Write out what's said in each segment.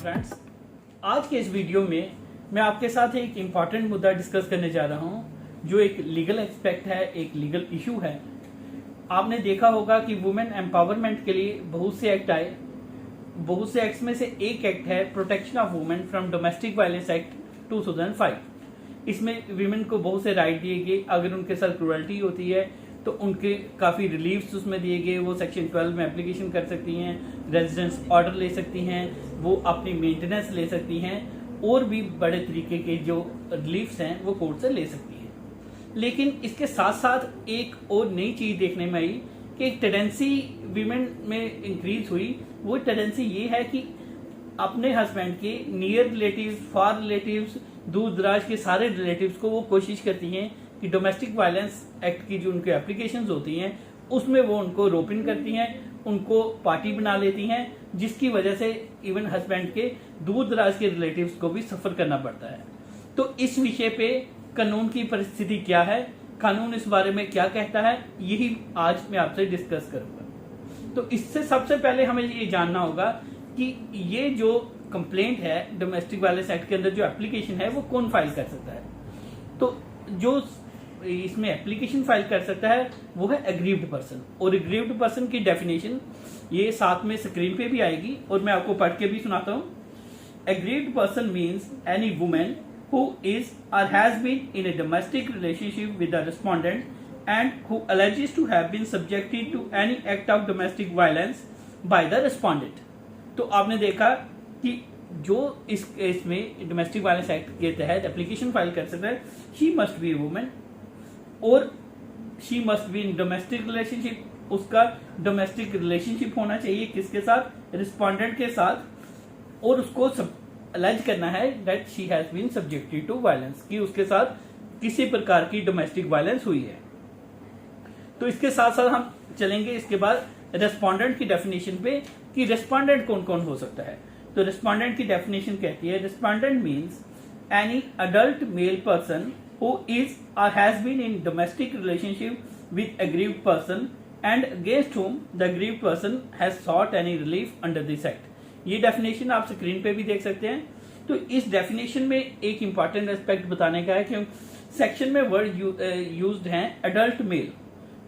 Friends, आज के इस वीडियो में मैं आपके साथ एक इम्पॉर्टेंट मुद्दा डिस्कस करने जा रहा हूं जो एक लीगल एस्पेक्ट है, एक लीगल इशू है। आपने देखा होगा कि वुमेन एम्पावरमेंट के लिए बहुत से एक्ट आए। बहुत से एक्ट्स में से एक एक्ट है protection of women from domestic violence act 2005। इसमें वीमेन को बहुत से राइट दिए गए। अगर उनके साथ क्रूरल्टी होती है तो उनके काफ़ी रिलीफ्स उसमें दिए गए। वो सेक्शन 12 में एप्लीकेशन कर सकती हैं, रेजिडेंस ऑर्डर ले सकती हैं, वो अपनी मेंटेनेंस ले सकती हैं और भी बड़े तरीके के जो रिलीफ्स हैं वो कोर्ट से ले सकती हैं। लेकिन इसके साथ साथ एक और नई चीज़ देखने में आई कि एक टेंडेंसी वीमेन में इंक्रीज हुई। वो टेंडेंसी ये है कि अपने हस्बैंड के नियर रिलेटिव्स, फार रिलेटिव्स, दूर दराज के सारे रिलेटिव्स को वो कोशिश करती हैं कि डोमेस्टिक वायलेंस एक्ट की जो उनकी एप्लीकेशंस होती हैं उसमें वो उनको रोप इन करती हैं, उनको पार्टी बना लेती हैं, जिसकी वजह से इवन हस्बैंड के दूर दराज के रिलेटिव्स को भी सफर करना पड़ता है। तो इस विषय पे कानून की परिस्थिति क्या है, कानून इस बारे में क्या कहता है, यही आज मैं आपसे डिस्कस करूंगा। तो इससे सबसे पहले हमें ये जानना होगा कि ये जो कंप्लेंट है डोमेस्टिक वायलेंस एक्ट के अंदर जो एप्लीकेशन है वो कौन फाइल कर सकता है। तो जो इसमें एप्लीकेशन फाइल कर सकता है वो है एग्रीव्ड पर्सन। और एग्रीव्ड पर्सन की डेफिनेशन ये साथ में स्क्रीन पे भी आएगी और मैं आपको पढ़ के भी सुनाता हूँ। Aggrieved person means any women who is or has been in a domestic relationship with the respondent and who alleges to have been subjected to any act of domestic violence by the respondent। तो आपने देखा कि जो इस case में domestic violence act के तहत application file कर सकता है, शी मस्ट बी वुमेन और she must be in domestic relationship. उसका डोमेस्टिक रिलेशनशिप होना चाहिए किसके साथ? रिस्पोंडेंट के साथ। और उसको अलेज करना है that she has been subjected to violence, कि उसके साथ किसी प्रकार की डोमेस्टिक वायलेंस हुई है। तो इसके साथ साथ हम चलेंगे इसके बाद रेस्पोंडेंट की डेफिनेशन पे कि रेस्पोंडेंट कौन कौन हो सकता है। तो रेस्पोंडेंट की डेफिनेशन कहती है respondent means any adult male person who is or has been in domestic relationship with aggrieved person and against whom the aggrieved person has sought any relief under this act. ये definition आप screen पे भी देख सकते हैं। तो इस definition में एक इंपॉर्टेंट एस्पेक्ट बताने का है कि सेक्शन में वर्ड यूज्ड हैं अडल्ट मेल।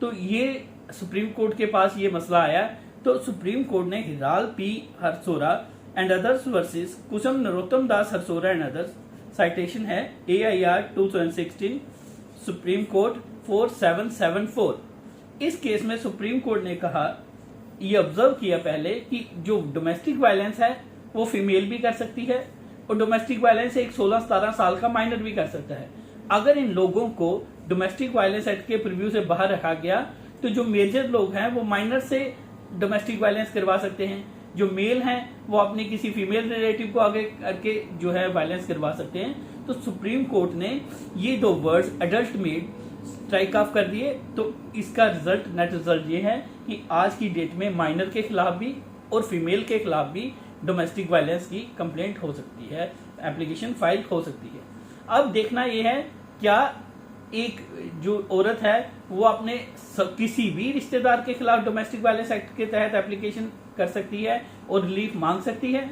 तो ये सुप्रीम कोर्ट के पास ये मसला आया तो सुप्रीम कोर्ट ने Hiral P Harsora and others versus Kusum Narottam Das Harsora and others, citation है AIR 2016 सुप्रीम कोर्ट 4774। इस केस में सुप्रीम कोर्ट ने कहा, ये ऑब्जर्व किया पहले कि जो डोमेस्टिक वायलेंस है वो फीमेल भी कर सकती है और डोमेस्टिक वायलेंस एक 16-17 साल का माइनर भी कर सकता है। अगर इन लोगों को डोमेस्टिक वायलेंस एक्ट के प्रीव्यू से बाहर रखा गया तो जो मेजर लोग हैं वो माइनर से डोमेस्टिक वायलेंस करवा सकते हैं, जो मेल हैं वो अपने किसी फीमेल रिलेटिव को आगे करके जो है वायलेंस करवा सकते हैं। तो सुप्रीम कोर्ट ने ये दो words adult mail strike off कर दिए। तो इसका रिजल्ट, नेट रिजल्ट ये है कि आज की डेट में माइनर के खिलाफ भी और फीमेल के खिलाफ भी डोमेस्टिक वायलेंस की कंप्लेंट हो सकती है, एप्लीकेशन फाइल हो सकती है। अब देखना यह है क्या एक जो औरत है वो अपने किसी भी रिश्तेदार के खिलाफ डोमेस्टिक वायलेंस एक्ट के तहत एप्लीकेशन कर सकती है और रिलीफ मांग सकती है।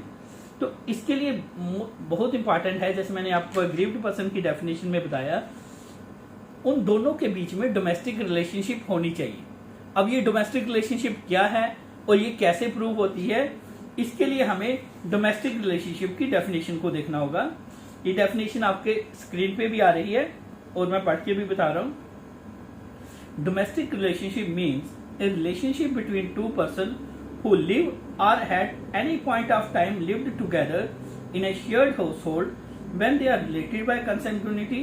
तो इसके लिए बहुत इंपॉर्टेंट है, जैसे मैंने आपको एग्रीव्ड पर्सन की डेफिनेशन में बताया, उन दोनों के बीच में डोमेस्टिक रिलेशनशिप होनी चाहिए। अब ये डोमेस्टिक रिलेशनशिप क्या है और ये कैसे प्रूव होती है, इसके लिए हमें डोमेस्टिक रिलेशनशिप की डेफिनेशन को देखना होगा। ये डेफिनेशन आपके स्क्रीन पे भी आ रही है और मैं पढ़ के भी बता रहा हूं। Domestic relationship means A relationship between two person who live or at any point of time lived together in a shared household when they are related by consanguinity,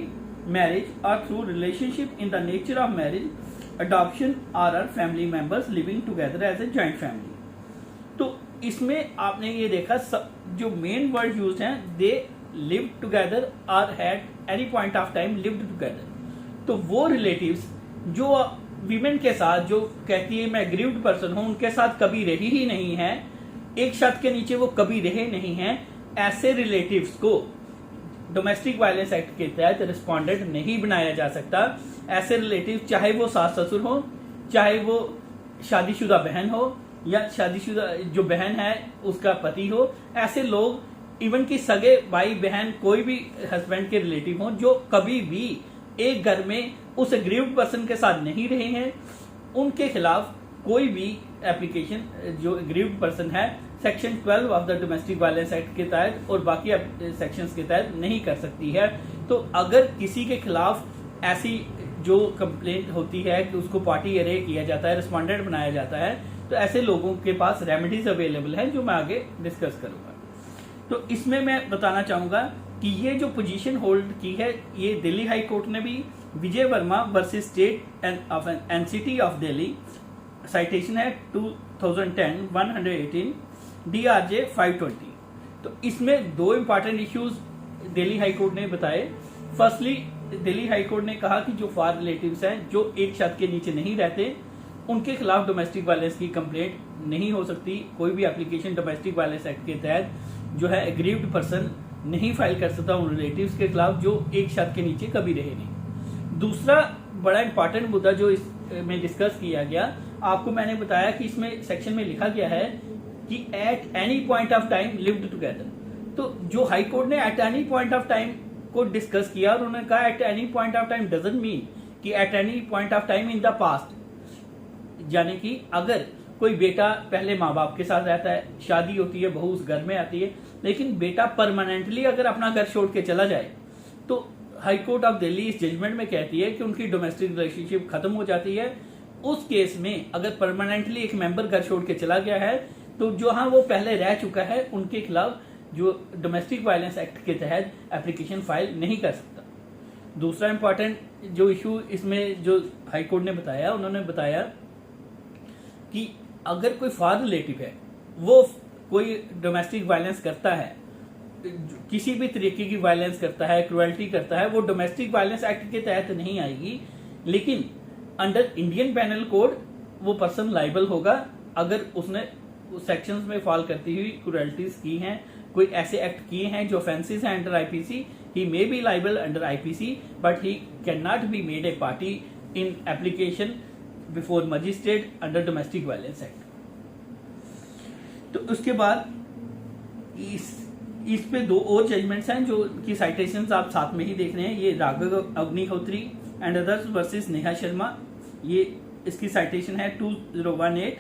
marriage or through relationship in the nature of marriage, adoption or are family members living together as a joint family। तो इसमें आपने ये देखा जो main word use हैं, they live together और eight any point of time lived together. तो वो रिलेटिव्स जो वीमेन के साथ जो कहती है मैं एग्रीव्ड पर्सन हूं, उनके साथ कभी रही ही नहीं है, एक छत के नीचे वो कभी रहे नहीं हैं, ऐसे रिलेटिव्स को डोमेस्टिक वायलेंस एक्ट के तहत रिस्पोंडेंट नहीं बनाया जा सकता। ऐसे रिलेटिव चाहे वो सास ससुर हो, चाहे वो शादीशुदा बहन हो या शादीशुदा जो बहन है उसका पति हो, ऐसे लोग इवन कि सगे भाई बहन कोई भी हस्बैंड के रिलेटिव हो जो कभी भी एक घर में उस एग्रीव्ड पर्सन के साथ नहीं रहे हैं, उनके खिलाफ कोई भी एप्लीकेशन जो एग्रीव्ड पर्सन है section 12 of the domestic violence act के तहत और बाकी सेक्शंस के तहत नहीं कर सकती है। तो अगर किसी के खिलाफ ऐसी जो कंप्लेंट होती है कि उसको पार्टी अरे किया जाता है, रिस्पॉन्डेंट बनाया जाता है, तो ऐसे लोगों के पास रेमेडीज अवेलेबल है जो मैं आगे डिस्कस करूंगा। तो इसमें मैं बताना चाहूंगा कि ये जो पोजीशन होल्ड की है ये दिल्ली हाई कोर्ट ने भी Vijay Verma versus state NCT of Delhi, citation है 2010-118 DRJ 520। तो इसमें दो important issues Delhi high court ने बताए। फर्स्टली दिल्ली हाई कोर्ट ने कहा कि जो फार रिलेटिव्स हैं जो एक छत के नीचे नहीं रहते उनके खिलाफ डोमेस्टिक वायलेंस की कंप्लेंट नहीं हो सकती। कोई भी एप्लीकेशन डोमेस्टिक वायलेंस एक्ट के तहत जो है एग्रीव्ड पर्सन नहीं फाइल कर सकता उन रिलेटिव्स के खिलाफ जो एक छत के नीचे कभी रहे नहीं। दूसरा बड़ा इंपॉर्टेंट मुद्दा जो इसमें डिस्कस किया गया, आपको मैंने बताया कि इसमें सेक्शन में लिखा गया है कि at any point of time lived together. तो जो हाई कोर्ट ने at any point of time को डिस्कस किया और उन्होंने कहा at any point of time doesn't mean कि at any point of time in the past, यानी कि अगर कोई बेटा पहले माँ बाप के साथ रहता है, शादी होती है, बहू उस घर में आती है, लेकिन बेटा परमानेंटली अगर अपना घर छोड़ के चला जाए तो हाई कोर्ट ऑफ दिल्ली इस जजमेंट में कहती है कि उनकी डोमेस्टिक रिलेशनशिप खत्म हो जाती है। उस केस में अगर परमानेंटली एक मेंबर घर छोड़ के चला गया है तो जो हाँ वो पहले रह चुका है उनके खिलाफ जो डोमेस्टिक वायलेंस एक्ट के तहत एप्लीकेशन फाइल नहीं कर सकता। दूसरा इंपॉर्टेंट जो इशू इसमें जो हाई कोर्ट ने बताया, उन्होंने बताया कि अगर कोई फार रिलेटिव है वो कोई डोमेस्टिक वायलेंस करता है, किसी भी तरीके की वायलेंस करता है, क्रुएल्टी करता है, वो डोमेस्टिक वायलेंस एक्ट के तहत नहीं आएगी, लेकिन अंडर इंडियन पेनल कोड वो पर्सन लाइबल होगा अगर उसने सेक्शंस में फॉल करती हुई क्रुएल्टीज की हैं, कोई ऐसे एक्ट किए हैं जो ऑफेंसेस हैं under IPC. He may be liable under IPC but he can not be made a party in application before magistrate under domestic violence act. तो उसके बाद इस पे दो और जजमेंट्स हैं जो की साइटेशंस आप साथ में ही देख रहे हैं। ये Raghav Agnihotri and others versus Neha Sharma, ये इसकी साइटेशन है 2018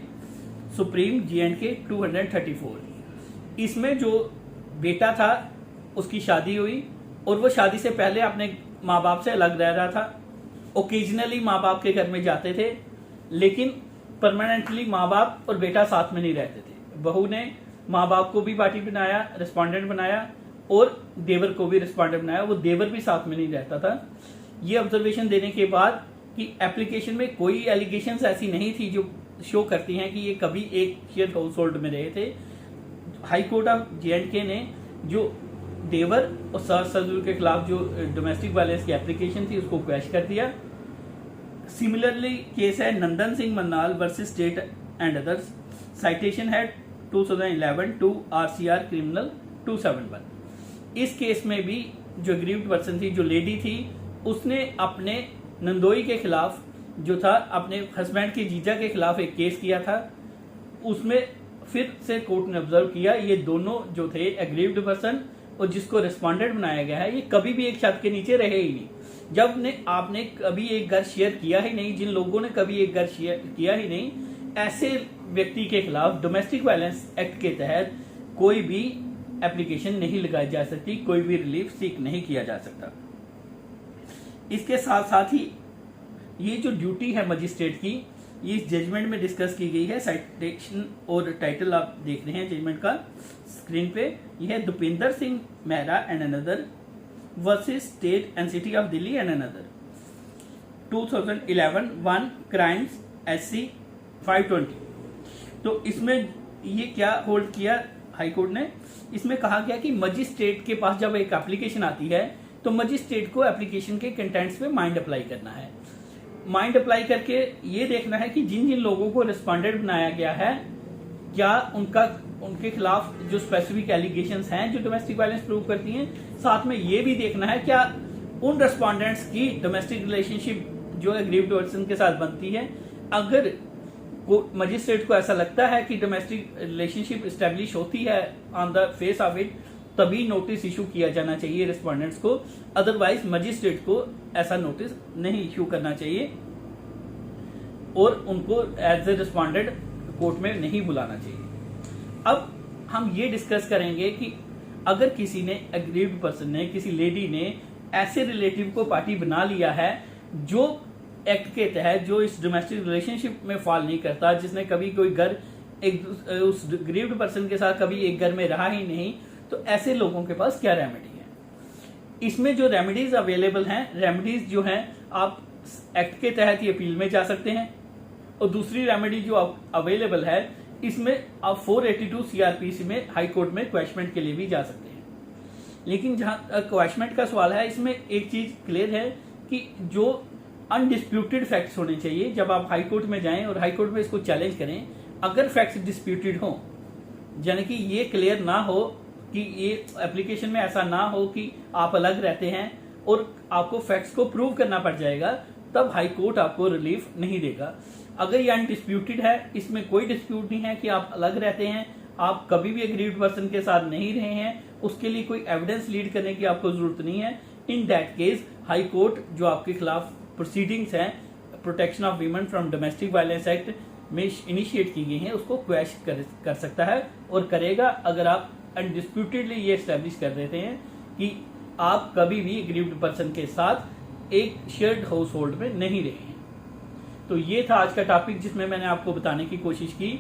सुप्रीम J&K 234। इसमें जो बेटा था उसकी शादी हुई और वो शादी से पहले अपने माँ बाप से अलग रह रहा था। ओकेजनली माँ बाप के घर में जाते थे लेकिन परमानेंटली माँ बाप और बेटा साथ में नहीं रहते थे। बहू ने माँ बाप को भी पार्टी बनाया, रिस्पॉन्डेंट बनाया, और देवर को भी रिस्पॉन्डेंट बनाया, वो देवर भी साथ में नहीं रहता था। ये ऑब्जर्वेशन देने के बाद कि एप्लीकेशन में कोई एलिगेशंस ऐसी नहीं थी जो शो करती हैं कि ये कभी एक शेयर हाउस होल्ड में रहे थे। हाई कोर्ट ऑफ J&K ने जो देवर और सास ससुर के खिलाफ जो डोमेस्टिक वायलेंस की एप्लीकेशन थी उसको क्वैश कर दिया। सिमिलरली केस है Nandan Singh Mannal versus state and others, citation है 2011 टू RCR क्रिमिनल 271। इस केस में भी जो एग्रीव्ड पर्सन थी, जो लेडी थी, उसने अपने नंदोई के खिलाफ जो था अपने हस्बैंड के जीजा के खिलाफ एक केस किया था। उसमें फिर से कोर्ट ने ऑब्जर्व किया ये दोनों जो थे एग्रीव्ड पर्सन और जिसको रिस्पॉन्डेंट बनाया गया है ये कभी भी एक छत के नीचे रहे ही नहीं। जब ने आपने कभी एक घर शेयर किया ही नहीं, जिन लोगों ने कभी एक घर शेयर किया ही नहीं, ऐसे व्यक्ति के खिलाफ डोमेस्टिक वायलेंस एक्ट के तहत कोई भी एप्लीकेशन नहीं लगाई जा सकती, कोई भी रिलीफ सीक नहीं किया जा सकता। इसके साथ साथ ही ये जो ड्यूटी है मजिस्ट्रेट की, ये इस जजमेंट में डिस्कस की गई है। साइटेशन और टाइटल आप देख रहे हैं जजमेंट का स्क्रीन पे। यह है Dupinder Singh Mehra and another versus state and city of Delhi and another 2011 1 crimes SC 520। तो इसमें ये क्या होल्ड किया हाई कोर्ट ने, इसमें कहा गया कि मजिस्ट्रेट के पास जब एक एप्लीकेशन आती है तो मजिस्ट्रेट को एप्लीकेशन के कंटेंट्स पे माइंड अप्लाई करना है। माइंड अप्लाई करके ये देखना है कि जिन जिन लोगों को रिस्पॉन्डेंट बनाया गया है क्या उनके खिलाफ जो स्पेसिफिक एलिगेशंस हैं जो डोमेस्टिक वायलेंस प्रूव करती हैं। साथ में ये भी देखना है क्या उन रिस्पॉन्डेंट्स की डोमेस्टिक रिलेशनशिप जो एग्रीव्ड पर्सन के साथ बनती है। अगर मजिस्ट्रेट को ऐसा लगता है कि डोमेस्टिक रिलेशनशिप एस्टेब्लिश होती है on the face of it, तभी नोटिस इशू किया जाना चाहिए रिस्पोंडेंट्स को, अदरवाइज मजिस्ट्रेट को ऐसा नोटिस नहीं इशू करना चाहिए और उनको एज ए रिस्पोंडेंट कोर्ट में नहीं बुलाना चाहिए। अब हम ये डिस्कस करेंगे कि अगर किसी ने एग्रीव्ड पर्सन ने, किसी लेडी ने ऐसे रिलेटिव को पार्टी बना लिया है जो एक्ट के तहत, जो इस डोमेस्टिक रिलेशनशिप में फॉल नहीं करता, जिसने कभी कोई घर उस ग्रीव्ड पर्सन के साथ कभी एक घर में रहा ही नहीं, तो ऐसे लोगों के पास क्या रेमेडी है? इसमें जो रेमेडीज अवेलेबल हैं, रेमेडीज जो हैं आप एक्ट के तहत ही अपील में जा सकते हैं, और दूसरी रेमेडी जो अवेलेबल है इसमें आप 482 सीआरपीसी में हाई कोर्ट में क्वैशमेंट के लिए भी जा सकते हैं। लेकिन जहां क्वैशमेंट का सवाल है, इसमें एक चीज क्लियर है कि जो अनडिस्प्यूटेड फैक्ट्स होने चाहिए। जब आप हाई कोर्ट में जाएं और हाई कोर्ट में इसको चैलेंज करें, अगर फैक्ट्स डिस्प्यूटेड हो, यानी कि ये क्लियर ना हो कि ये एप्लीकेशन में ऐसा ना हो कि आप अलग रहते हैं और आपको फैक्ट्स को प्रूव करना पड़ जाएगा, तब हाई कोर्ट आपको रिलीफ नहीं देगा। अगर ये अनडिस्प्यूटेड है, इसमें कोई डिस्प्यूट नहीं है कि आप अलग रहते हैं, आप कभी भी एग्रीव्ड पर्सन के साथ नहीं रहे हैं, उसके लिए कोई एविडेंस लीड करने की आपको जरूरत नहीं है, in that case high court जो आपके खिलाफ प्रोसीडिंग्स हैं protection of women from domestic violence act में इनिशिएट की गई हैं, उसको क्वैश कर सकता है और करेगा, अगर आप अनडिस्प्यूटेडली ये एस्टेब्लिश कर देते हैं कि आप कभी भी एग्रीव्ड पर्सन के साथ एक शेयर्ड हाउस होल्ड में नहीं रहे हैं। तो ये था आज का टॉपिक, जिसमें मैंने आपको बताने की कोशिश की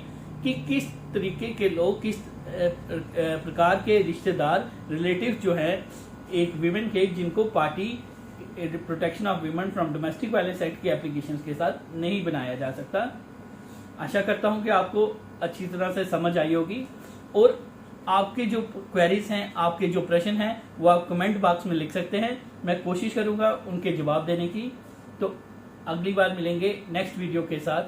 कि किस तरीके के लोग, किस प्रकार के रिश्तेदार, रिलेटिव जो हैं एक विमेन के, जिनको party protection of women from domestic violence act की एप्लीकेशंस के साथ नहीं बनाया जा सकता। आशा करता हूं कि आपको अच्छी तरह से समझ आई होगी, और आपके जो क्वेरीज हैं, आपके जो प्रश्न हैं, वो आप कमेंट बॉक्स में लिख सकते हैं। मैं कोशिश करूंगा उनके जवाब देने की। तो अगली बार मिलेंगे नेक्स्ट वीडियो के साथ।